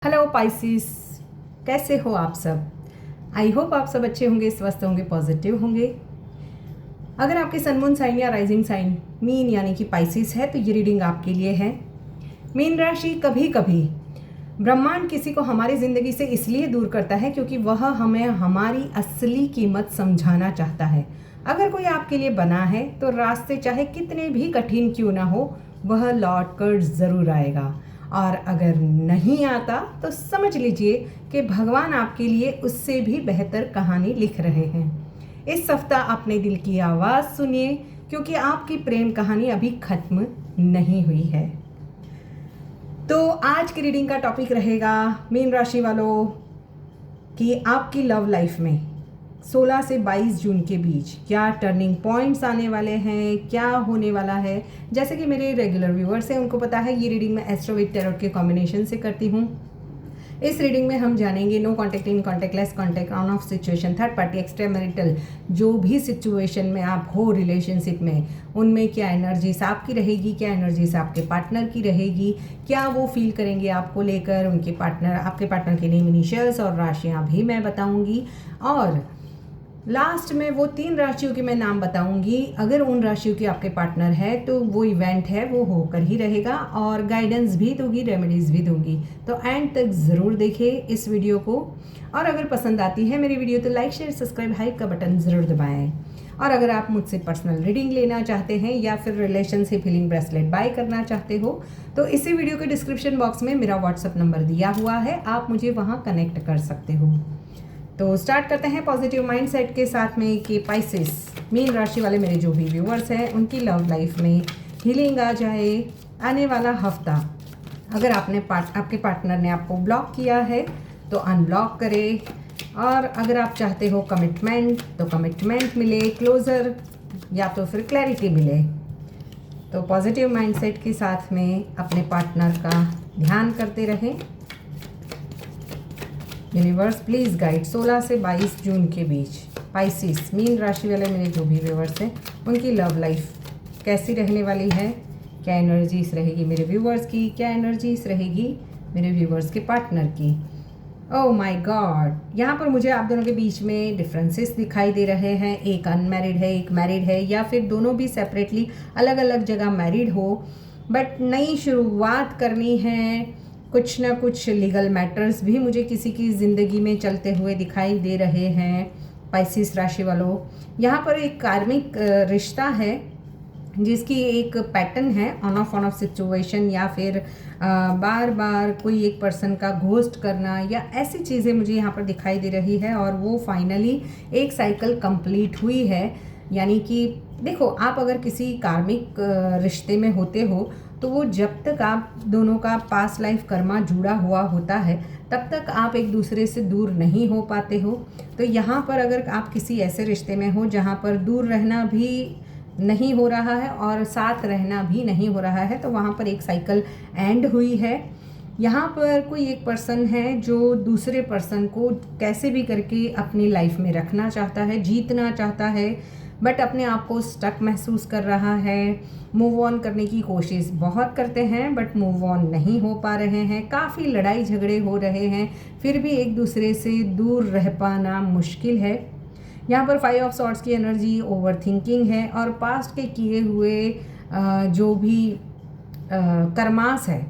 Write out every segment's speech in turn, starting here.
Hello Pisces, कैसे हो आप सब। आई होप आप सब अच्छे होंगे, स्वस्थ होंगे, पॉजिटिव होंगे। अगर आपके सन मून साइन या राइजिंग साइन मीन यानी कि पाइसिस है तो ये रीडिंग आपके लिए है। मीन राशि कभी कभी ब्रह्मांड किसी को हमारी ज़िंदगी से इसलिए दूर करता है क्योंकि वह हमें हमारी असली कीमत समझाना चाहता है। अगर कोई आपके लिए बना है तो रास्ते चाहे कितने भी कठिन क्यों ना हो, वह लौट कर ज़रूर आएगा। और अगर नहीं आता तो समझ लीजिए कि भगवान आपके लिए उससे भी बेहतर कहानी लिख रहे हैं। इस सप्ताह अपने दिल की आवाज़ सुनिए क्योंकि आपकी प्रेम कहानी अभी खत्म नहीं हुई है। तो आज की रीडिंग का टॉपिक रहेगा मीन राशि वालों कि आपकी लव लाइफ में 16 से 22 जून के बीच क्या टर्निंग पॉइंट्स आने वाले हैं, क्या होने वाला है। जैसे कि मेरे रेगुलर व्यूअर्स हैं उनको पता है, ये रीडिंग मैं एस्ट्रो विद टैरोट के कॉम्बिनेशन से करती हूँ। इस रीडिंग में हम जानेंगे no contact, in contact, less contact, on off situation, third party, extra marital, जो भी सिचुएशन में आप हो रिलेशनशिप में, उनमें क्या एनर्जीज आपकी रहेगी, क्या एनर्जीज आपके पार्टनर की रहेगी, क्या वो फील करेंगे आपको लेकर, उनके पार्टनर, आपके पार्टनर के नेम, इनिशियल्स और राशियाँ भी मैं बताऊँगी। और लास्ट में वो 3 राशियों के मैं नाम बताऊंगी। अगर उन राशियों की आपके पार्टनर है तो वो इवेंट है वो होकर ही रहेगा, और गाइडेंस भी दूंगी, रेमेडीज भी दूंगी। तो एंड तक ज़रूर देखें इस वीडियो को। और अगर पसंद आती है मेरी वीडियो तो लाइक, शेयर, सब्सक्राइब, हाइप का बटन ज़रूर दबाएं। और अगर आप मुझसे पर्सनल रीडिंग लेना चाहते हैं या फिर रिलेशनशिप हीलिंग ब्रेसलेट बाय करना चाहते हो तो इसी वीडियो के डिस्क्रिप्शन बॉक्स में मेरा व्हाट्सअप नंबर दिया हुआ है, आप मुझे वहाँ कनेक्ट कर सकते हो। तो स्टार्ट करते हैं पॉजिटिव माइंडसेट के साथ में कि पाइसेस मीन राशि वाले मेरे जो भी व्यूअर्स हैं उनकी लव लाइफ में हीलिंग आ जाए। आने वाला हफ्ता अगर आपके पार्टनर ने आपको ब्लॉक किया है तो अनब्लॉक करें, और अगर आप चाहते हो कमिटमेंट तो कमिटमेंट मिले, क्लोजर या तो फिर क्लैरिटी मिले। तो पॉजिटिव माइंडसेट के साथ में अपने पार्टनर का ध्यान करते रहें। यूनिवर्स प्लीज़ गाइड 16 से 22 जून के बीच पाइसिस मीन राशि वाले मेरे जो भी व्यूवर्स हैं उनकी लव लाइफ कैसी रहने वाली है, क्या एनर्जीज रहेगी मेरे व्यूवर्स की, क्या एनर्जीज रहेगी मेरे व्यूवर्स के पार्टनर की। ओह माय गॉड, यहाँ पर मुझे आप दोनों के बीच में डिफरेंसेस दिखाई दे रहे हैं। एक अनमैरिड है, एक मैरिड है, या फिर दोनों भी सेपरेटली अलग अलग जगह मैरिड हो, बट नई शुरुआत करनी है। कुछ ना कुछ लीगल मैटर्स भी मुझे किसी की ज़िंदगी में चलते हुए दिखाई दे रहे हैं पाइसिस राशि वालों। यहाँ पर एक कार्मिक रिश्ता है जिसकी एक पैटर्न है ऑन ऑफ सिचुएशन, या फिर बार बार कोई एक पर्सन का घोस्ट करना, या ऐसी चीज़ें मुझे यहाँ पर दिखाई दे रही है। और वो फाइनली एक साइकिल कंप्लीट हुई है। यानी कि देखो, आप अगर किसी कार्मिक रिश्ते में होते हो तो वो जब तक आप दोनों का पास्ट लाइफ कर्मा जुड़ा हुआ होता है तब तक आप एक दूसरे से दूर नहीं हो पाते हो। तो यहाँ पर अगर आप किसी ऐसे रिश्ते में हो जहाँ पर दूर रहना भी नहीं हो रहा है और साथ रहना भी नहीं हो रहा है, तो वहाँ पर एक साइकिल एंड हुई है। यहाँ पर कोई एक पर्सन है जो दूसरे पर्सन को कैसे भी करके अपनी लाइफ में रखना चाहता है, जीतना चाहता है, बट अपने आप को स्टक महसूस कर रहा है। मूव ऑन करने की कोशिश बहुत करते हैं बट मूव ऑन नहीं हो पा रहे हैं। काफ़ी लड़ाई झगड़े हो रहे हैं, फिर भी एक दूसरे से दूर रह पाना मुश्किल है। यहाँ पर 5 ऑफ सॉर्ड्स की एनर्जी ओवर थिंकिंग है, और पास्ट के किए हुए जो भी कर्मास है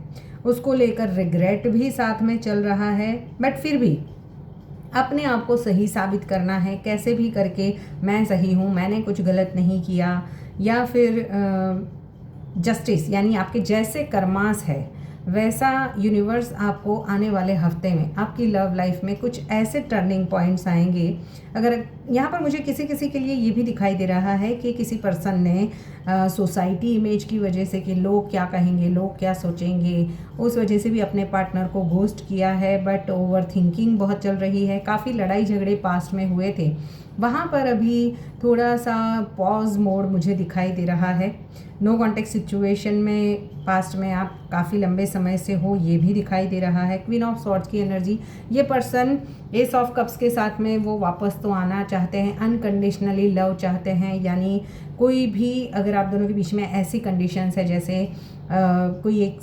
उसको लेकर रिग्रेट भी साथ में चल रहा है। बट फिर भी अपने आप को सही साबित करना है, कैसे भी करके मैं सही हूँ, मैंने कुछ गलत नहीं किया, या फिर जस्टिस यानी आपके जैसे कर्मास है वैसा यूनिवर्स आपको आने वाले हफ्ते में आपकी लव लाइफ में कुछ ऐसे टर्निंग पॉइंट्स आएंगे। अगर यहाँ पर मुझे किसी किसी के लिए ये भी दिखाई दे रहा है कि किसी पर्सन ने सोसाइटी इमेज की वजह से कि लोग क्या कहेंगे, लोग क्या सोचेंगे, उस वजह से भी अपने पार्टनर को घोस्ट किया है। बट ओवर थिंकिंग बहुत चल रही है, काफ़ी लड़ाई झगड़े पास्ट में हुए थे, वहाँ पर अभी थोड़ा सा पॉज मोड मुझे दिखाई दे रहा है। नो कॉन्टेक्ट सिचुएशन में पास्ट में आप काफ़ी लंबे समय से हो, ये भी दिखाई दे रहा है। क्वीन ऑफ सॉर्ड्स की एनर्जी, ये पर्सन एस ऑफ कप्स के साथ में वो वापस तो आना चाहते हैं, अनकंडीशनली लव चाहते हैं, यानी कोई भी अगर आप दोनों के बीच में ऐसी कंडीशंस है जैसे कोई एक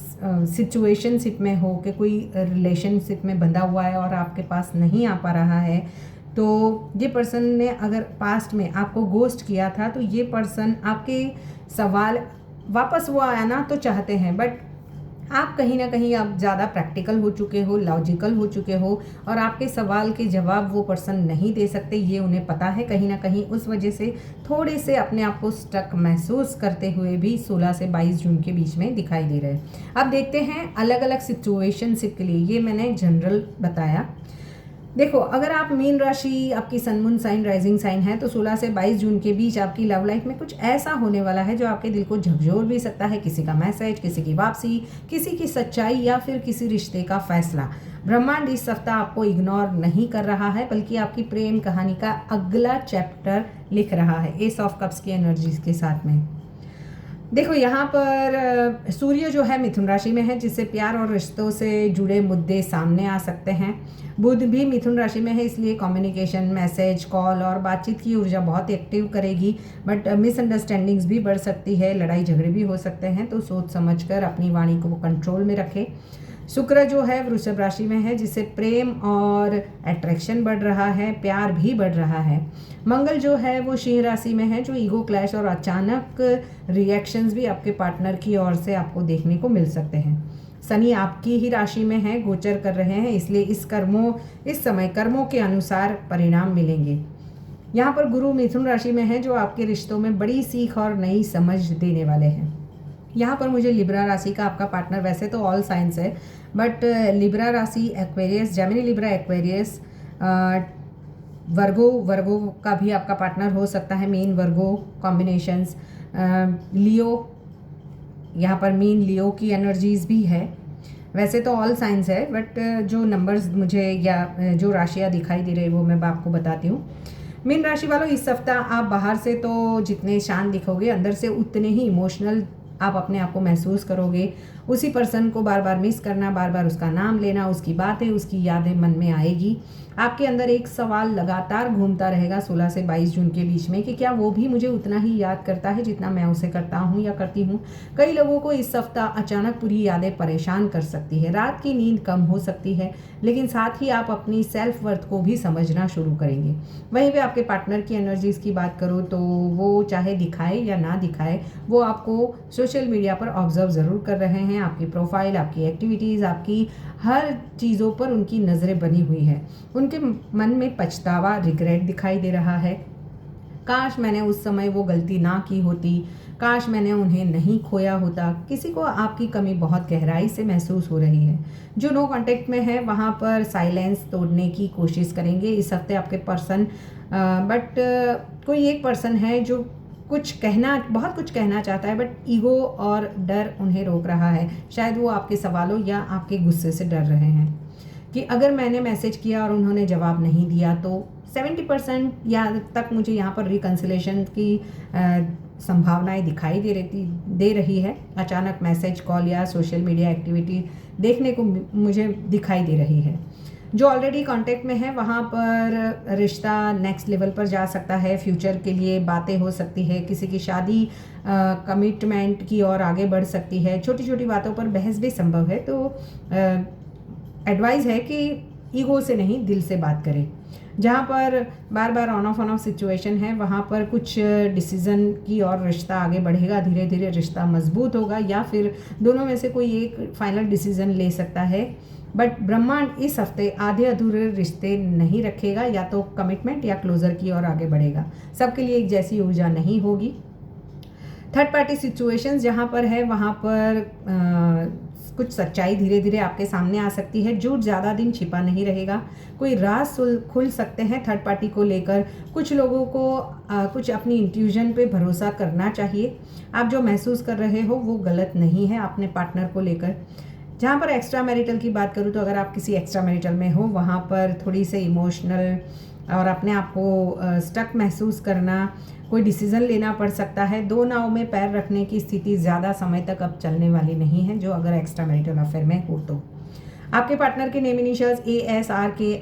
सिचुएशनशिप में हो कि कोई रिलेशनशिप में बंधा हुआ है और आपके पास नहीं आ पा रहा है, तो ये पर्सन ने अगर पास्ट में आपको गोस्ट किया था तो ये पर्सन आपके सवाल वापस वो आया ना तो चाहते हैं, बट आप कहीं ना कहीं आप ज़्यादा प्रैक्टिकल हो चुके हो, लॉजिकल हो चुके हो और आपके सवाल के जवाब वो पर्सन नहीं दे सकते, ये उन्हें पता है कहीं ना कहीं। उस वजह से थोड़े से अपने आप को स्टक महसूस करते हुए भी 16 से 22 जून के बीच में दिखाई दे रहे हैं। अब देखते हैं अलग अलग सिचुएशनशिप के लिए, ये मैंने जनरल बताया। देखो, अगर आप मीन राशि, आपकी sun moon sign rising sign है तो 16 से 22 जून के बीच आपकी लव लाइफ में कुछ ऐसा होने वाला है जो आपके दिल को झकझोर भी सकता है। किसी का मैसेज, किसी की वापसी, किसी की सच्चाई या फिर किसी रिश्ते का फैसला। ब्रह्मांड इस सप्ताह आपको इग्नोर नहीं कर रहा है बल्कि आपकी प्रेम कहानी का अगला चैप्टर लिख रहा है, एस ऑफ कप्स की एनर्जीज के साथ में। देखो, यहाँ पर सूर्य जो है मिथुन राशि में है, जिससे प्यार और रिश्तों से जुड़े मुद्दे सामने आ सकते हैं। बुध भी मिथुन राशि में है, इसलिए कम्युनिकेशन, मैसेज, कॉल और बातचीत की ऊर्जा बहुत एक्टिव करेगी, बट मिसअंडरस्टैंडिंग्स भी बढ़ सकती है, लड़ाई झगड़े भी हो सकते हैं, तो सोच समझकर अपनी वाणी को कंट्रोल में रखें। शुक्र जो है वृषभ राशि में है, जिससे प्रेम और अट्रैक्शन बढ़ रहा है, प्यार भी बढ़ रहा है। मंगल जो है वो सिंह राशि में है, जो ईगो क्लैश और अचानक रिएक्शंस भी आपके पार्टनर की ओर से आपको देखने को मिल सकते हैं। शनि आपकी ही राशि में है, गोचर कर रहे हैं, इसलिए इस समय कर्मों के अनुसार परिणाम मिलेंगे। यहाँ पर गुरु मिथुन राशि में है, जो आपके रिश्तों में बड़ी सीख और नई समझ देने वाले हैं। यहाँ पर मुझे लिब्रा राशि का आपका पार्टनर, वैसे तो ऑल साइंस है, बट लिब्रा राशि, एक्वेरियस, जेमिनी लिब्रा एक्वेरियस, वर्गो का भी आपका पार्टनर हो सकता है, मीन वर्गो कॉम्बिनेशंस, लियो, यहाँ पर मीन लियो की एनर्जीज भी है। वैसे तो ऑल साइंस है, बट जो नंबर्स मुझे या जो राशियाँ दिखाई दे रही वो मैं आपको बताती हूँ। मीन राशि वालों, इस सप्ताह आप बाहर से तो जितने शांत दिखोगे, अंदर से उतने ही इमोशनल आप अपने आप को महसूस करोगे। उसी पर्सन को बार बार मिस करना, बार बार उसका नाम लेना, उसकी बातें, उसकी यादें मन में आएगी। आपके अंदर एक सवाल लगातार घूमता रहेगा 16 से 22 जून के बीच में कि क्या वो भी मुझे उतना ही याद करता है जितना मैं उसे करता हूँ या करती हूँ। कई लोगों को इस सप्ताह अचानक पूरी यादें परेशान कर सकती है, रात की नींद कम हो सकती है, लेकिन साथ ही आप अपनी सेल्फ वर्थ को भी समझना शुरू करेंगे। वहीं पे आपके पार्टनर की एनर्जीज की बात करूँ तो वो चाहे दिखाए या ना दिखाए, वो आपको सोशल मीडिया पर ऑब्जर्व ज़रूर कर रहे हैं। आपकी प्रोफाइल, आपकी एक्टिविटीज़, आपकी हर चीज़ों पर उनकी नज़रें बनी हुई है। उनके मन में पछतावा, रिग्रेट दिखाई दे रहा है। काश मैंने उस समय वो गलती ना की होती, काश मैंने उन्हें नहीं खोया होता। किसी को आपकी कमी बहुत गहराई से महसूस हो रही है। जो नो कांटेक्ट में है वहाँ पर साइलेंस तोड़ने की कोशिश करेंगे इस हफ्ते आपके पर्सन, बट कोई एक पर्सन है जो बहुत कुछ कहना चाहता है, बट ईगो और डर उन्हें रोक रहा है। शायद वो आपके सवालों या आपके गुस्से से डर रहे हैं कि अगर मैंने मैसेज किया और उन्होंने जवाब नहीं दिया तो 70% या तक मुझे यहाँ पर रिकन्सिलेशन की संभावनाएं दिखाई दे रही है। अचानक मैसेज, कॉल या सोशल मीडिया एक्टिविटी देखने को मुझे दिखाई दे रही है। जो ऑलरेडी कांटेक्ट में है वहाँ पर रिश्ता नेक्स्ट लेवल पर जा सकता है, फ्यूचर के लिए बातें हो सकती है, किसी की शादी कमिटमेंट की ओर आगे बढ़ सकती है। छोटी छोटी बातों पर बहस भी संभव है, तो एडवाइस है कि ईगो से नहीं, दिल से बात करें। जहाँ पर बार बार ऑन ऑफ सिचुएशन है वहाँ पर कुछ डिसीज़न की और रिश्ता आगे बढ़ेगा, धीरे धीरे रिश्ता मजबूत होगा, या फिर दोनों में से कोई एक फाइनल डिसीज़न ले सकता है। बट ब्रह्मांड इस हफ्ते आधे अधूरे रिश्ते नहीं रखेगा, या तो कमिटमेंट या क्लोजर की ओर आगे बढ़ेगा। सबके लिए एक जैसी ऊर्जा नहीं होगी। थर्ड पार्टी सिचुएशंस जहाँ पर है वहाँ पर कुछ सच्चाई धीरे धीरे आपके सामने आ सकती है। झूठ ज़्यादा दिन छिपा नहीं रहेगा, कोई राज खुल सकते हैं थर्ड पार्टी को लेकर। कुछ लोगों को कुछ अपनी इंट्यूजन पे भरोसा करना चाहिए। आप जो महसूस कर रहे हो वो गलत नहीं है अपने पार्टनर को लेकर। जहाँ पर एक्स्ट्रा मैरिटल की बात करूँ तो अगर आप किसी एक्स्ट्रा मैरिटल में हो वहाँ पर थोड़ी से इमोशनल और अपने आप को स्टक महसूस करना, कोई डिसीज़न लेना पड़ सकता है। दो नाव में पैर रखने की स्थिति ज़्यादा समय तक अब चलने वाली नहीं है, जो अगर एक्स्ट्रा मैरिटल अफेयर में हो तो। आपके पार्टनर के नेम इनिशियल्स ASRKMPNTDV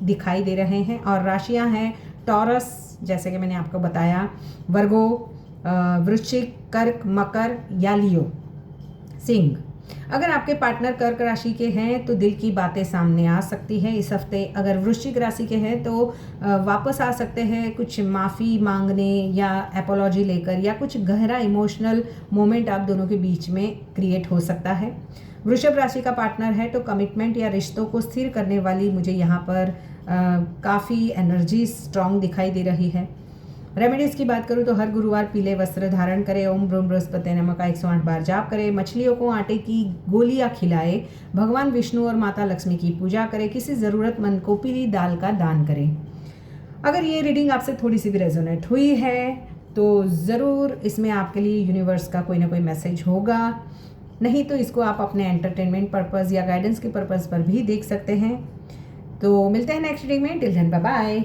दिखाई दे रहे हैं और राशियां हैं टॉरस, जैसे कि मैंने आपको बताया, वर्गो, वृश्चिक, कर्क, मकर या लियो, सिंह। अगर आपके पार्टनर कर्क राशि के हैं तो दिल की बातें सामने आ सकती है इस हफ्ते। अगर वृश्चिक राशि के हैं तो वापस आ सकते हैं कुछ माफ़ी मांगने या एपोलॉजी लेकर, या कुछ गहरा इमोशनल मोमेंट आप दोनों के बीच में क्रिएट हो सकता है। वृषभ राशि का पार्टनर है तो कमिटमेंट या रिश्तों को स्थिर करने वाली मुझे यहाँ पर काफ़ी एनर्जी स्ट्रांग दिखाई दे रही है। रेमेडीज़ की बात करूँ तो हर गुरुवार पीले वस्त्र धारण करें, ओम ब्रह्म बृहस्पति नमः का 108 बार जाप करें, मछलियों को आटे की गोलियां खिलाएं, भगवान विष्णु और माता लक्ष्मी की पूजा करें, किसी ज़रूरतमंद को पीली दाल का दान करें। अगर ये रीडिंग आपसे थोड़ी सी भी रेजोनेट हुई है तो ज़रूर इसमें आपके लिए यूनिवर्स का कोई ना कोई मैसेज होगा, नहीं तो इसको आप अपने एंटरटेनमेंट पर्पज़ या गाइडेंस के पर्पज़ पर भी देख सकते हैं। तो मिलते हैं नेक्स्ट रीडिंग में। Till then bye bye.